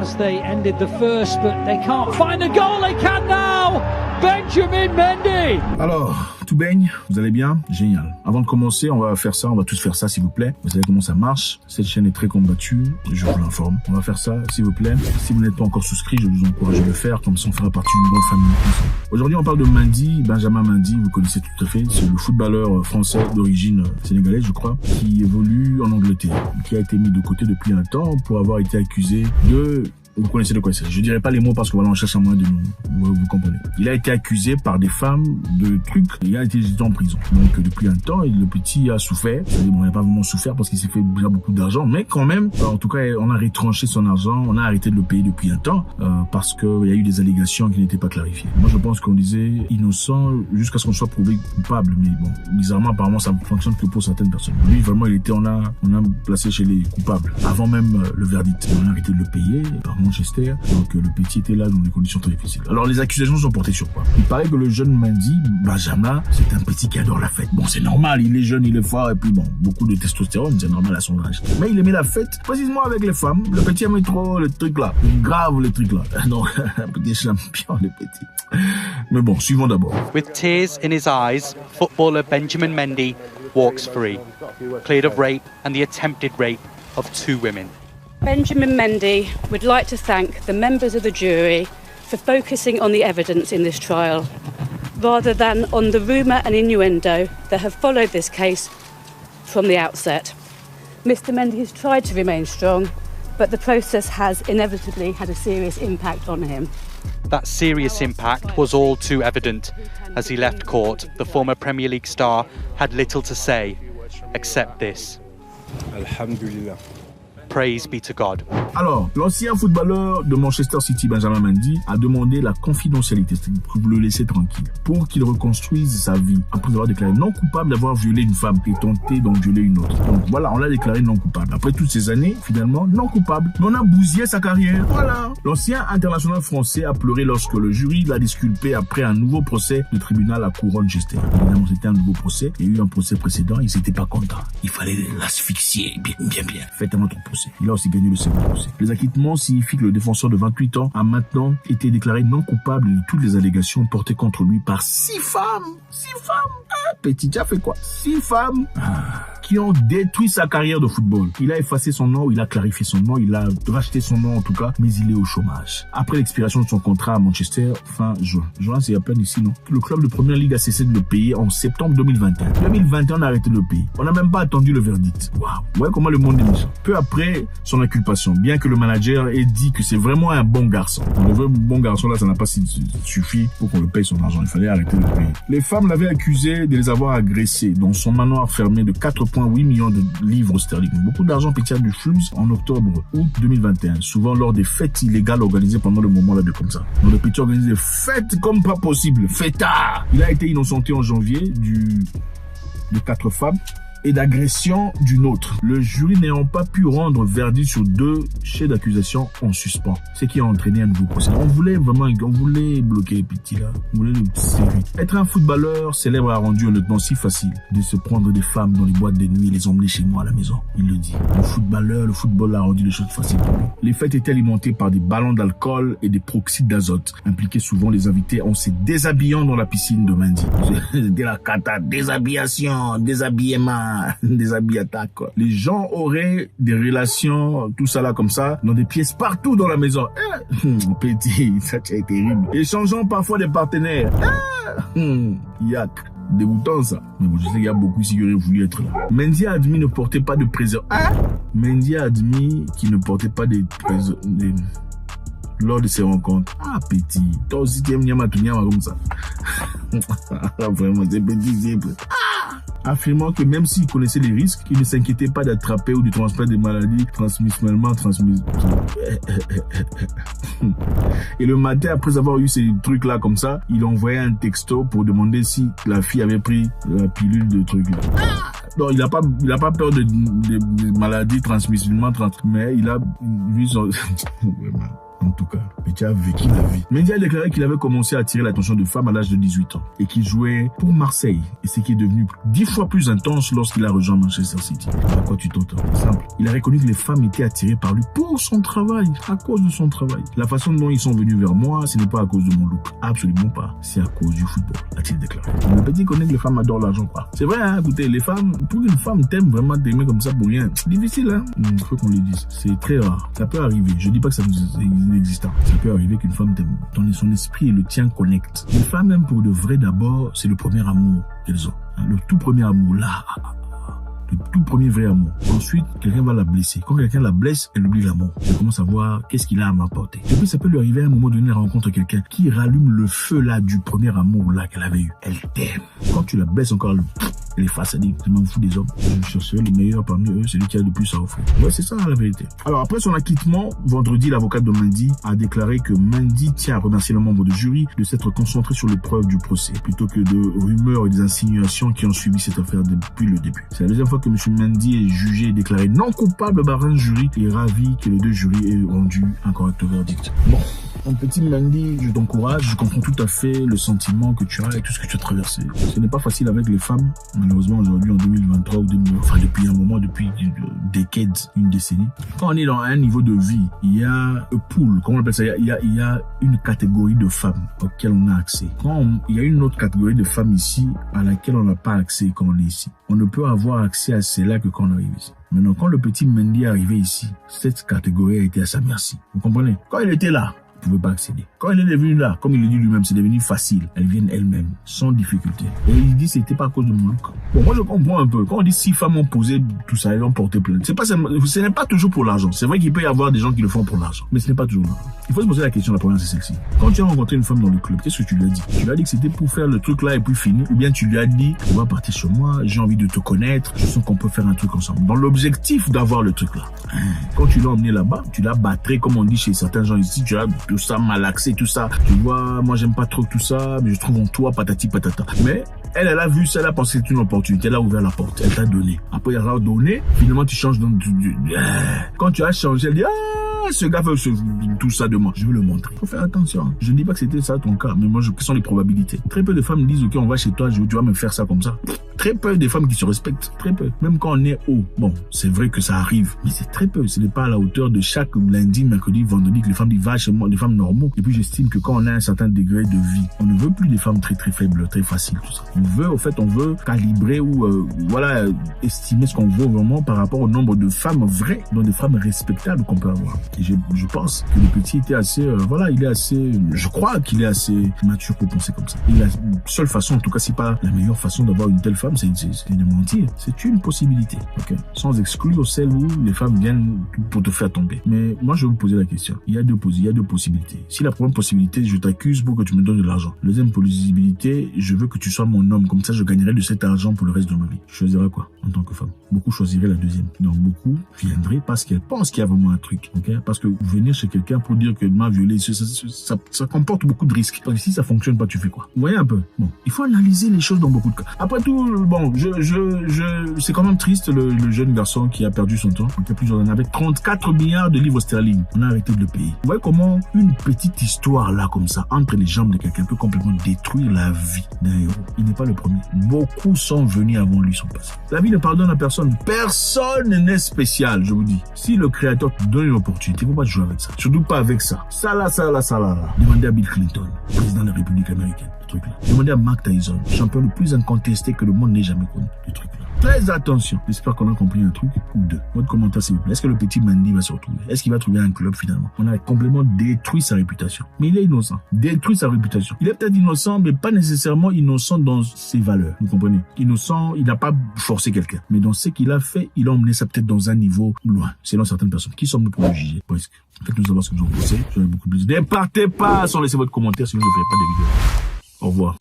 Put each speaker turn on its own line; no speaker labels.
as they ended the first, but they can't find the goal. They can now. Benjamin Mendy.
Alors, tout baigne, vous allez bien? Génial. Avant de commencer, on va tous faire ça s'il vous plaît. Vous savez comment ça marche. Cette chaîne est très combattue, je vous l'informe. On va faire ça s'il vous plaît. Si vous n'êtes pas encore souscrit, je vous encourage à le faire, comme ça on fera partie d'une grande famille ensemble. Aujourd'hui, on parle de Mendy, Benjamin Mendy, vous connaissez tout à fait. C'est le footballeur français d'origine sénégalaise, je crois, qui évolue en Angleterre, qui a été mis de côté depuis un temps pour avoir été accusé de... Vous connaissez de quoi c'est. Je dirais pas les mots parce que voilà, on cherche un moyen de nous, vous comprenez. Il a été accusé par des femmes de trucs. Il a été jeté en prison. Donc, depuis un temps, le petit a souffert. Bon, il n'a pas vraiment souffert parce qu'il s'est fait déjà beaucoup d'argent. Mais quand même, en tout cas, on a retranché son argent. On a arrêté de le payer depuis un temps, parce qu'il y a eu des allégations qui n'étaient pas clarifiées. Moi, je pense qu'on disait innocent jusqu'à ce qu'on soit prouvé coupable. Mais bon, bizarrement, apparemment, ça ne fonctionne que pour certaines personnes. Lui, vraiment, on a placé chez les coupables. Avant même le verdict. On a arrêté de le payer. Manchester, donc le petit était là dans des conditions très difficiles. Alors les accusations sont portées sur quoi? Il paraît que le jeune Mendy, Benjamin, c'est un petit qui adore la fête. Bon, c'est normal, il est jeune, il est fort, et puis bon, beaucoup de testostérone, c'est normal à son âge. Mais il aimait la fête, précisément avec les femmes. Le petit aimait trop le truc là, grave le truc là. Non, un petit champion, le petit. Mais bon, suivons d'abord.
With tears in his eyes, footballer Benjamin Mendy walks free, cleared of rape and the attempted rape of 2 women.
Benjamin Mendy would like to thank the members of the jury for focusing on the evidence in this trial, rather than on the rumour and innuendo that have followed this case from the outset. Mr. Mendy has tried to remain strong, but the process has inevitably had a serious impact on him.
That serious impact was all too evident. As he left court, the former Premier League star had little to say, except this.
Alhamdulillah.
Praise be to God.
Alors, l'ancien footballeur de Manchester City, Benjamin Mendy, a demandé la confidentialité, c'est-à-dire pour le laisser tranquille, pour qu'il reconstruise sa vie, après avoir déclaré non coupable d'avoir violé une femme et tenté d'en violer une autre. Donc voilà, on l'a déclaré non coupable. Après toutes ces années, finalement, non coupable. Mais on a bousillé sa carrière. Voilà. L'ancien international français a pleuré lorsque le jury l'a disculpé après un nouveau procès de tribunal à Manchester. Évidemment, c'était un nouveau procès. Il y a eu un procès précédent, ils n'étaient pas contents. Il fallait l'asphyxier, bien. Faites un autre procès. Il a aussi gagné le second procès. Les acquittements signifient que le défenseur de 28 ans a maintenant été déclaré non coupable de toutes les allégations portées contre lui par 6 femmes. 6 femmes. Ah, petit, tu as fait quoi? 6 femmes qui ont détruit sa carrière de football. Il a effacé son nom, il a clarifié son nom, il a racheté son nom en tout cas, mais il est au chômage. Après l'expiration de son contrat à Manchester, fin juin. Juin, c'est à peine ici, non? Le club de Première Ligue a cessé de le payer en septembre 2021. 2021, on a arrêté de le payer. On n'a même pas attendu le verdict. Waouh. Ouais, comment le monde est méchant. Peu après son inculpation, bien que le manager ait dit que c'est vraiment un bon garçon. Le vrai bon garçon là, ça n'a pas suffi pour qu'on le paye son argent. Il fallait arrêter de le payer. Les femmes l'avaient accusé de les avoir agressés dans son manoir fermé de 4,8 millions de livres sterling. Beaucoup d'argent pétia du flux en octobre-août 2021, souvent lors des fêtes illégales organisées pendant le moment là de comme ça. Dans le petit organisé des fêtes comme pas possible. Fêtard! Il a été innocenté en janvier de 4 femmes et d'agression d'une autre. Le jury n'ayant pas pu rendre verdict sur 2 chefs d'accusation en suspens, ce qui a entraîné un nouveau procès. On voulait bloquer les petits là. On voulait le serrer. Être un footballeur célèbre a rendu honnêtement si facile de se prendre des femmes dans les boîtes de nuit et les emmener chez moi à la maison. Il le dit. Le football a rendu les choses faciles pour lui. Les fêtes étaient alimentées par des ballons d'alcool et des proxydes d'azote, impliqués souvent les invités en se déshabillant dans la piscine de Mendy. C'était la cata, déshabillation, déshabillement, déshabillata, quoi. Les gens auraient des relations, tout ça là comme ça, dans des pièces partout dans la maison. Petit, ça a été terrible. Échangeant parfois des partenaires. Yak. Dégoûtant ça. Mais bon, je sais qu'il y a beaucoup ici qui auraient voulu être là. Mendy a admis ne porter pas de préservatif. Mendy a admis qu'il ne portait pas de préservatif lors de ses rencontres. Petit. Toi aussi, tu aimes Nyama comme ça. Vraiment, c'est petit, simple. Affirmant que même s'il connaissait les risques, il ne s'inquiétait pas d'attraper ou de transmettre des maladies transmissionnellement transmises. Et le matin, après avoir eu ces trucs-là comme ça, il envoyait un texto pour demander si la fille avait pris la pilule de trucs-là. Non, il a pas peur de maladies transmissionnellement transmises, mais il a vu son... En tout cas, Petit a vécu la vie. Mendy a déclaré qu'il avait commencé à attirer l'attention de femmes à l'âge de 18 ans et qu'il jouait pour Marseille, et ce qui est devenu 10 fois plus intense lorsqu'il a rejoint Manchester City. À quoi tu t'entends? Simple. Il a reconnu que les femmes étaient attirées par lui pour son travail, à cause de son travail. La façon dont ils sont venus vers moi, ce n'est pas à cause de mon look. Absolument pas. C'est à cause du football, a-t-il déclaré. Le Petit connaît que les femmes adorent l'argent, quoi. C'est vrai, hein, écoutez, les femmes, pour une femme t'aime vraiment t'aimer comme ça pour rien. C'est difficile, hein. Il faut qu'on le dise. C'est très rare. Ça peut arriver. Je dis pas que c'est inexistant. Ça peut arriver qu'une femme t'aime. Son esprit et le tien connectent. Les femmes aiment pour de vrai d'abord, c'est le premier amour qu'elles ont. Hein, le tout premier amour, là. Le tout premier vrai amour. Ensuite, quelqu'un va la blesser. Quand quelqu'un la blesse, elle oublie l'amour. Elle commence à voir qu'est-ce qu'il a à m'apporter. Et puis, ça peut lui arriver à un moment donné, elle rencontre quelqu'un qui rallume le feu là du premier amour là qu'elle avait eu. Elle t'aime. Quand tu la blesses encore, elle efface, elle dit, je m'en fous des hommes. Je chercherai le meilleur parmi eux, celui qui a le plus à offrir. Ouais, c'est ça la vérité. Alors, après son acquittement, vendredi, l'avocat de Mendy a déclaré que Mendy tient à remercier le membre du jury de s'être concentré sur les preuves du procès, plutôt que de rumeurs et des insinuations qui ont suivi cette affaire depuis le début. C'est la deuxième fois que M. Mendy est jugé et déclaré non coupable par un jury et ravi que les deux jurys aient rendu un correct verdict. Bon, mon petit Mendy, je t'encourage, je comprends tout à fait le sentiment que tu as et tout ce que tu as traversé. Ce n'est pas facile avec les femmes, malheureusement aujourd'hui en 2023 ou depuis un moment, depuis décades, une décennie. Quand on est dans un niveau de vie, il y a un pool, comment on appelle ça, il y a une catégorie de femmes auxquelles on a accès. Il y a une autre catégorie de femmes ici à laquelle on n'a pas accès quand on est ici. On ne peut avoir accès à celle-là que quand on arrive ici. Maintenant, quand le petit Mendy est arrivé ici, cette catégorie a été à sa merci. Vous comprenez? Quand il était là, ne pouvait pas accéder. Quand elle est devenue là, comme il le dit lui-même, c'est devenu facile. Elles viennent elles-mêmes, sans difficulté. Et il dit c'était pas à cause de mon look. Bon, moi je comprends un peu. Quand on dit 6 femmes ont posé tout ça, elles ont porté plainte. Ce n'est pas toujours pour l'argent. C'est vrai qu'il peut y avoir des gens qui le font pour l'argent, mais ce n'est pas toujours l'argent. Il faut se poser la question, la première c'est celle-ci. Quand tu as rencontré une femme dans le club, qu'est-ce que tu lui as dit? Tu lui as dit que c'était pour faire le truc là et puis finir, ou bien tu lui as dit on va partir chez moi, j'ai envie de te connaître, je sens qu'on peut faire un truc ensemble. Dans l'objectif d'avoir le truc là. Quand tu l'as emmené là-bas, tu l'as battré comme on dit chez certains gens ici, tu as tout ça malaxé, tout ça. Tu vois, moi j'aime pas trop tout ça, mais je trouve en toi patati patata. Mais elle a vu ça, elle a pensé que c'est une opportunité, elle a ouvert la porte, elle t'a donné. Après elle a donné, finalement tu changes quand tu as changé, elle dit ce gars veut tout ça de moi. Je veux le montrer. Faut faire attention. Je ne dis pas que c'était ça ton cas, mais moi, quelles sont les probabilités? Très peu de femmes disent, ok, on va chez toi, tu vas me faire ça comme ça. Très peu de femmes qui se respectent. Très peu. Même quand on est haut. Bon, c'est vrai que ça arrive, mais c'est très peu. Ce n'est pas à la hauteur de chaque lundi, mercredi, vendredi que les femmes disent, va chez moi, des femmes normaux. Et puis, j'estime que quand on a un certain degré de vie, on ne veut plus des femmes très, très faibles, très faciles, tout ça. On veut calibrer ou, estimer ce qu'on veut vraiment par rapport au nombre de femmes vraies, donc des femmes respectables qu'on peut avoir. Et je pense que le petit était assez, je crois qu'il est assez mature pour penser comme ça. Et la seule façon, en tout cas, c'est pas la meilleure façon d'avoir une telle femme, c'est de mentir. C'est une possibilité, ok? Sans exclure celle où les femmes viennent pour te faire tomber. Mais moi, je vais vous poser la question. Il y a deux possibilités. Si la première possibilité, je t'accuse pour que tu me donnes de l'argent. La deuxième possibilité, je veux que tu sois mon homme. Comme ça, je gagnerai de cet argent pour le reste de ma vie. Je choisirais quoi en tant que femme? Beaucoup choisiraient la deuxième. Donc, beaucoup viendraient parce qu'elles pensent qu'il y a vraiment un truc, ok? Parce que venir chez quelqu'un pour dire que m'a violé, ça comporte beaucoup de risques. Parce que si ça fonctionne pas, tu fais quoi? Vous voyez un peu? Bon, il faut analyser les choses dans beaucoup de cas. Après tout, bon, c'est quand même triste le jeune garçon qui a perdu son temps. Il y a plusieurs années avec 34 milliards de livres sterling. On a arrêté de le payer. Vous voyez comment une petite histoire là comme ça entre les jambes de quelqu'un peut complètement détruire la vie d'un héros. Il n'est pas le premier. Beaucoup sont venus avant lui, sont passés. La vie ne pardonne à personne. Personne n'est spécial, je vous dis. Si le créateur te donne une opportunité, il ne faut pas jouer avec ça. Surtout pas avec ça. Ça là. Demandez à Bill Clinton, président de la République américaine, le truc là. Demandez à Mark Tyson, champion le plus incontesté que le monde n'ait jamais connu, le truc là. Très attention. J'espère qu'on a compris un truc ou deux. Votre commentaire s'il vous plaît. Est-ce que le petit Mendy va se retrouver? Est-ce qu'il va trouver un club finalement? On a complètement détruit sa réputation. Mais il est innocent. Détruit sa réputation. Il est peut-être innocent, mais pas nécessairement innocent dans ses valeurs. Vous comprenez? Innocent, il n'a pas forcé quelqu'un. Mais dans ce qu'il a fait, il a emmené ça peut-être dans un niveau loin. Selon certaines personnes. Qui sommes-nous pour le juger? Presque. Faites-nous savoir ce que vous en pensez. J'en ai beaucoup plus. Ne partez pas sans laisser votre commentaire, sinon je ne ferai pas de vidéo. Au revoir.